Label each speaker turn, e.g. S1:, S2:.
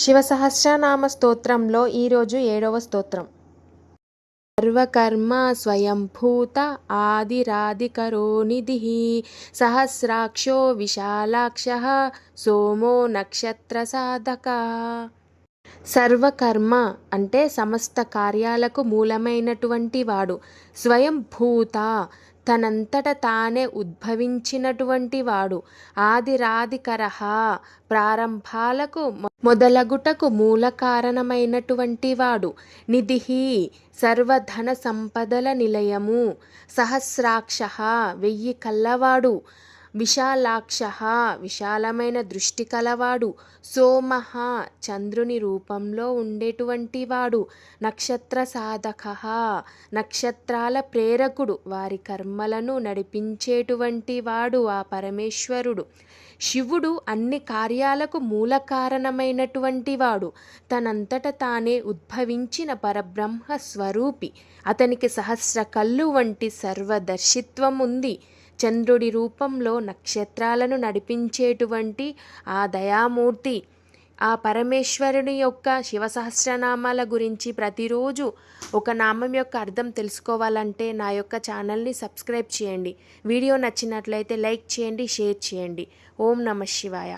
S1: శివసహస్రనామ స్తోత్రంలో ఈరోజు 7వ స్తోత్రం. సర్వకర్మ స్వయంభూత ఆదిరాదికరో నిధిః సహస్రాక్షో విశాలాక్షః సోమో నక్షత్ర సాధకః. సర్వకర్మ అంటే సమస్త కార్యాలకు మూలమైనటువంటి వాడు. స్వయంభూత తనంతట తానే ఉద్భవించినటువంటి వాడు. ఆదిరాదికరః ప్రారంభాలకు మొదలగుటకు మూల కారణమైనటువంటి వాడు. నిధిః సర్వధన సంపదల నిలయము. సహస్రాక్షః 1000 కళ్ళవాడు. విశాలాక్షః విశాలమైన దృష్టి కలవాడు. సోమః చంద్రుని రూపంలో ఉండేటువంటి వాడు. నక్షత్ర సాధకః నక్షత్రాల ప్రేరకుడు, వారి కర్మలను నడిపించేటువంటి వాడు ఆ పరమేశ్వరుడు. శివుడు అన్ని కార్యాలకు మూల కారణమైనటువంటి వాడు. తనంతట తానే ఉద్భవించిన పరబ్రహ్మ స్వరూపి. అతనికి సహస్ర కళ్ళు వంటి సర్వదర్శిత్వం ఉంది. చంద్రుడి రూపంలో నక్షత్రాలను నడిపించేటువంటి ఆ దయామూర్తి. ఆ పరమేశ్వరుని యొక్క శివసహస్రనామాల గురించి ప్రతిరోజు ఒక నామం యొక్క అర్థం తెలుసుకోవాలంటే నా యొక్క ఛానల్ని సబ్స్క్రైబ్ చేయండి. వీడియో నచ్చినట్లయితే లైక్ చేయండి, షేర్ చేయండి. ఓం నమః శివాయ.